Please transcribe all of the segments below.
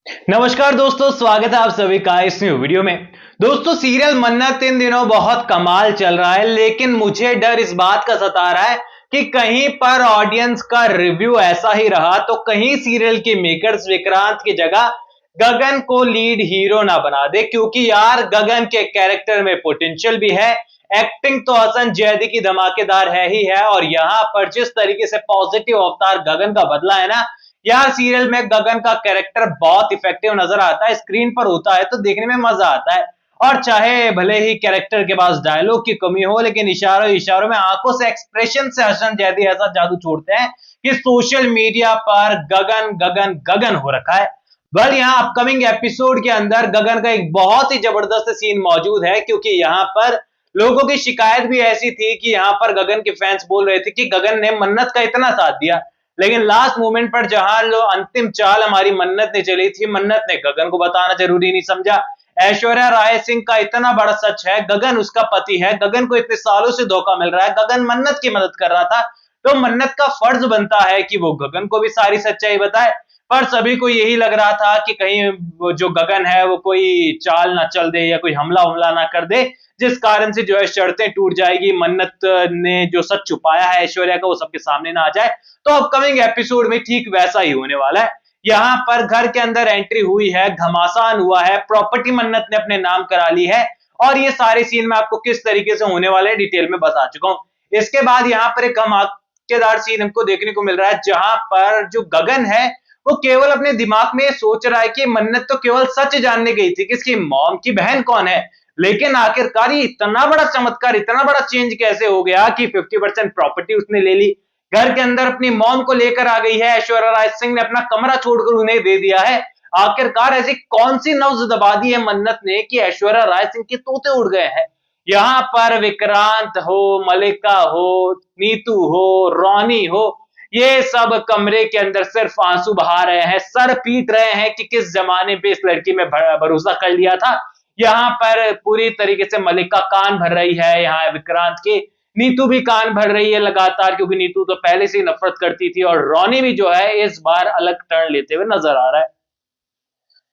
नमस्कार दोस्तों, स्वागत है आप सभी का इस न्यू वीडियो में। दोस्तों, सीरियल मन्नत इन दिनों बहुत कमाल चल रहा है, लेकिन मुझे डर इस बात का सता रहा है कि कहीं पर ऑडियंस का रिव्यू ऐसा ही रहा तो कहीं सीरियल के मेकर्स विक्रांत की जगह गगन को लीड हीरो ना बना दे। क्योंकि यार गगन के कैरेक्टर में पोटेंशियल भी है, एक्टिंग तो हसन जैदी की धमाकेदार है ही है, और यहाँ पर जिस तरीके से पॉजिटिव अवतार गगन का बदला है ना, यार सीरियल में गगन का कैरेक्टर बहुत इफेक्टिव नजर आता है। स्क्रीन पर होता है तो देखने में मजा आता है, और चाहे भले ही कैरेक्टर के पास डायलॉग की कमी हो, लेकिन इशारों इशारों में आंखों से एक्सप्रेशन से हसन जैदी ऐसा जादू छोड़ते हैं कि सोशल मीडिया पर गगन गगन गगन हो रखा है। बल यहाँ अपकमिंग एपिसोड के अंदर गगन का एक बहुत ही जबरदस्त सीन मौजूद है, क्योंकि यहाँ पर लोगों की शिकायत भी ऐसी थी कि यहाँ पर गगन के फैंस बोल रहे थे कि गगन ने मन्नत का इतना साथ दिया, लेकिन लास्ट मोमेंट पर जहां लो अंतिम चाल हमारी मन्नत ने चली थी, मन्नत ने गगन को बताना जरूरी नहीं समझा। ऐश्वर्या राय सिंह का इतना बड़ा सच है, गगन उसका पति है, गगन को इतने सालों से धोखा मिल रहा है, गगन मन्नत की मदद कर रहा था, तो मन्नत का फर्ज बनता है कि वो गगन को भी सारी सच्चाई बताए। पर सभी को यही लग रहा था कि कहीं वो जो गगन है वो कोई चाल ना चल दे या कोई हमला ना कर दे, जिस कारण से जो है शर्तें टूट जाएगी, मन्नत ने जो सच छुपाया है ऐश्वर्या का वो सबके सामने ना आ जाए। तो अपकमिंग एपिसोड में ठीक वैसा ही होने वाला है। यहाँ पर घर के अंदर एंट्री हुई है, घमासान हुआ है, प्रॉपर्टी मन्नत ने अपने नाम करा ली है, और ये सारे सीन मैं आपको किस तरीके से होने वाले डिटेल में बता चुका हूं। इसके बाद यहाँ पर एक धमाकेदार सीन हमको देखने को मिल रहा है, जहां पर जो गगन है वो केवल अपने दिमाग में सोच रहा है कि मन्नत तो केवल सच जानने गई थी कि इसकी मॉम की बहन कौन है, लेकिन आखिरकार ये इतना बड़ा चमत्कार, इतना बड़ा चेंज कैसे हो गया कि 50% प्रॉपर्टी उसने ले ली, घर के अंदर अपनी मॉम को लेकर आ गई है, ऐश्वर्या राय सिंह ने अपना कमरा छोड़कर उन्हें दे दिया है। आखिरकार ऐसी कौन सी नब्ज दबा दी है मन्नत ने कि ऐश्वर्या राय सिंह के तोते उड़ गए हैं। यहाँ पर विक्रांत हो, मलिका हो, नीतू हो, रोनी हो, ये सब कमरे के अंदर सिर्फ आंसू बहा रहे हैं, सर पीट रहे हैं कि किस जमाने पे इस लड़की में भरोसा कर लिया था। यहाँ पर पूरी तरीके से मलिका कान भर रही है, यहाँ विक्रांत की नीतू भी कान भर रही है लगातार, क्योंकि नीतू तो पहले से ही नफरत करती थी, और रोनी भी जो है इस बार अलग टर्न लेते हुए नजर आ रहा है,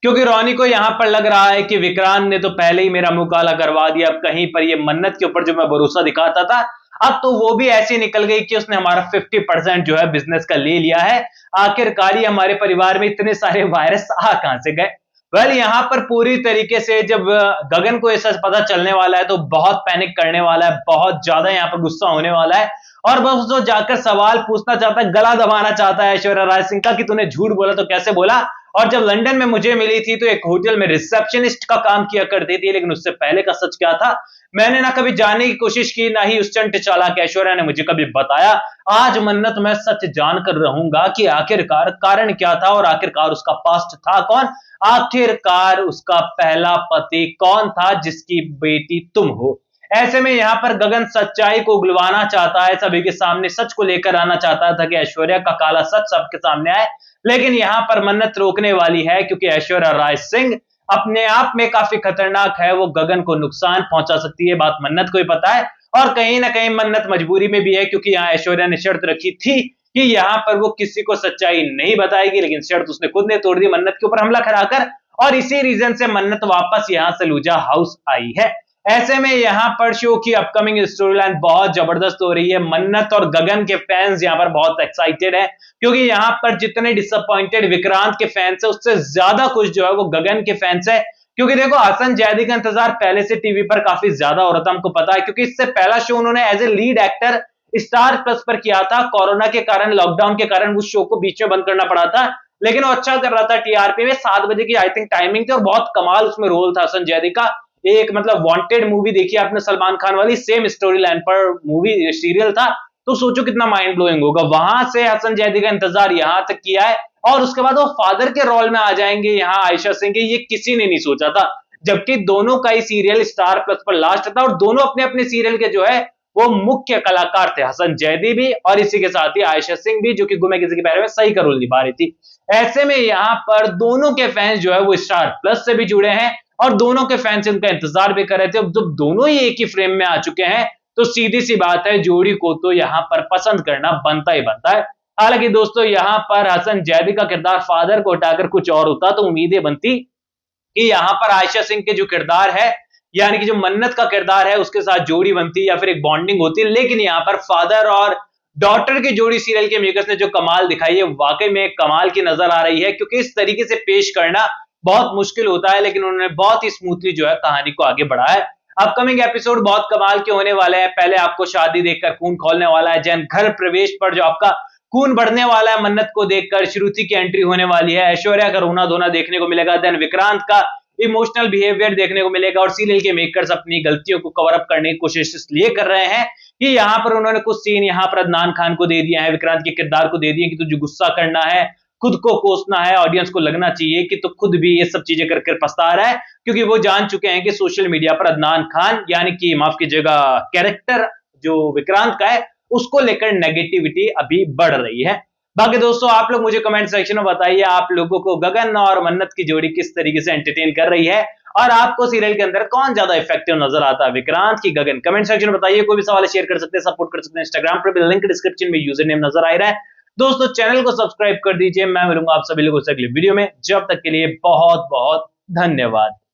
क्योंकि रोनी को यहां पर लग रहा है कि विक्रांत ने तो पहले ही मेरा मुंह काला करवा दिया, अब कहीं पर ये मन्नत के ऊपर जो मैं भरोसा दिखाता था, अब तो वो भी ऐसी निकल गई कि उसने हमारा 50% जो है बिजनेस का ले लिया है। आखिरकार ही हमारे परिवार में इतने सारे वायरस आ कहां से गए। वेल यहाँ पर पूरी तरीके से जब गगन को ऐसा पता चलने वाला है तो बहुत पैनिक करने वाला है, बहुत ज्यादा यहाँ पर गुस्सा होने वाला है, और बस वो जाकर सवाल पूछना चाहता है, गला दबाना चाहता है ऐश्वर्या राय सिंह का कि तूने झूठ बोला तो कैसे बोला, और जब लंदन में मुझे मिली थी तो एक होटल में रिसेप्शनिस्ट का काम किया करती थी, लेकिन उससे पहले का सच क्या था मैंने ना कभी जानने की कोशिश की, ना ही उस चंट चालाक ऐश्वर्या ने मुझे कभी बताया। आज मन्नत मैं सच जानकर रहूंगा कि आखिरकार कारण क्या था, और आखिरकार उसका पास्ट था कौन, आखिरकार उसका पहला पति कौन था जिसकी बेटी तुम हो। ऐसे में यहाँ पर गगन सच्चाई को उगलवाना चाहता है, सभी के सामने सच को लेकर आना चाहता था कि ऐश्वर्या का काला सच सबके सामने आए, लेकिन यहाँ पर मन्नत रोकने वाली है, क्योंकि ऐश्वर्या राय सिंह अपने आप में काफी खतरनाक है, वो गगन को नुकसान पहुंचा सकती है, बात मन्नत को ही पता है, और कहीं ना कहीं मन्नत मजबूरी में भी है, क्योंकि यहाँ ऐश्वर्या ने शर्त रखी थी कि यहाँ पर वो किसी को सच्चाई नहीं बताएगी, लेकिन शर्त उसने खुद ने तोड़ दी मन्नत के ऊपर हमला कराकर, और इसी रीजन से मन्नत वापस यहाँ सलूजा हाउस आई है। ऐसे में यहाँ पर शो की अपकमिंग स्टोरी लाइन बहुत जबरदस्त हो रही है, मन्नत और गगन के फैंस यहाँ पर बहुत एक्साइटेड है, क्योंकि यहाँ पर जितने डिसअपॉइंटेड विक्रांत के फैंस है उससे ज्यादा खुश जो है वो गगन के फैंस है। क्योंकि देखो हसन जैदी का इंतजार पहले से टीवी पर काफी ज्यादा हो रहा था, हमको पता है, क्योंकि इससे पहला शो उन्होंने as a lead actor Star Plus पर किया था, कोरोना के कारण, लॉकडाउन के कारण उस शो को बीच में बंद करना पड़ा था, लेकिन वो अच्छा कर रहा था। टीआरपी में 7 बजे की आई थिंक टाइमिंग थी, और बहुत कमाल उसमें रोल था हसन जैदी का। एक मतलब वांटेड मूवी देखी आपने सलमान खान वाली, सेम स्टोरी लाइन पर मूवी सीरियल था, तो सोचो कितना माइंड ब्लोइंग होगा। वहां से हसन जैदी का इंतजार यहां तक किया है, और उसके बाद वो फादर के रोल में आ जाएंगे यहाँ आयशा सिंह के, ये किसी ने नहीं सोचा था, जबकि दोनों का ही सीरियल स्टार प्लस पर लास्ट था, और दोनों अपने अपने सीरियल के जो है वो मुख्य कलाकार थे, हसन जैदी भी और इसी के साथ ही आयशा सिंह भी, जो कि गुमे किसी के पैर में सही का रोल निभा रही थी। ऐसे में यहाँ पर दोनों के फैंस जो है वो स्टार प्लस से भी जुड़े हैं, और दोनों के फैंस उनका इंतजार भी कर रहे थे। अब जब दोनों ही एक ही फ्रेम में आ चुके हैं तो सीधी सी बात है, जोड़ी को तो यहाँ पर पसंद करना बनता ही बनता है। हालांकि दोस्तों यहां पर हसन जैदी का किरदार फादर को हटाकर कुछ और होता तो उम्मीदें बनती कि यहां पर आयशा सिंह के जो किरदार है, यानी कि जो मन्नत का किरदार है, उसके साथ जोड़ी बनती या फिर एक बॉन्डिंग होती। लेकिन यहां पर फादर और डॉटर की जोड़ी सीरियल के मेकर्स ने जो कमाल दिखाई है, वाकई में कमाल की नजर आ रही है, क्योंकि इस तरीके से पेश करना बहुत मुश्किल होता है, लेकिन उन्होंने बहुत ही स्मूथली जो है कहानी को आगे बढ़ाया है। अपकमिंग एपिसोड बहुत कमाल के होने वाले हैं। पहले आपको शादी देखकर खून खोलने वाला है, जैन घर प्रवेश पर जो आपका खून बढ़ने वाला है, मन्नत को देखकर श्रुति की एंट्री होने वाली है, ऐश्वर्या का रोना धोना देखने को मिलेगा, देन विक्रांत का इमोशनल बिहेवियर देखने को मिलेगा। और सीरियल के मेकर्स अपनी गलतियों को कवर अप करने की कोशिश इसलिए कर रहे हैं कि यहां पर उन्होंने कुछ सीन यहां पर अदनान खान को दे दिया है, विक्रांत के किरदार को दे दिए कि तुझे गुस्सा करना है, खुद को कोसना है, ऑडियंस को लगना चाहिए कि तो खुद भी ये सब चीजें करके पछता रहा है, क्योंकि वो जान चुके हैं कि सोशल मीडिया पर अदनान खान यानी कि माफ कीजिएगा कैरेक्टर जो विक्रांत का है, उसको लेकर नेगेटिविटी अभी बढ़ रही है। बाकी दोस्तों आप लोग मुझे कमेंट सेक्शन में बताइए आप लोगों को गगन और मन्नत की जोड़ी किस तरीके से एंटरटेन कर रही है, और आपको सीरियल के अंदर कौन ज्यादा इफेक्टिव नजर आता है, विक्रांत की गगन? कमेंट सेक्शन में बताइए। कोई भी सवाल शेयर कर सकते हैं, सपोर्ट कर सकते हैं। इंस्टाग्राम पर भी लिंक डिस्क्रिप्शन में यूजर नेम नजर आ रहा है। दोस्तों चैनल को सब्सक्राइब कर दीजिए। मैं मिलूंगा आप सभी लोगों से अगले वीडियो में, जब तक के लिए बहुत बहुत धन्यवाद।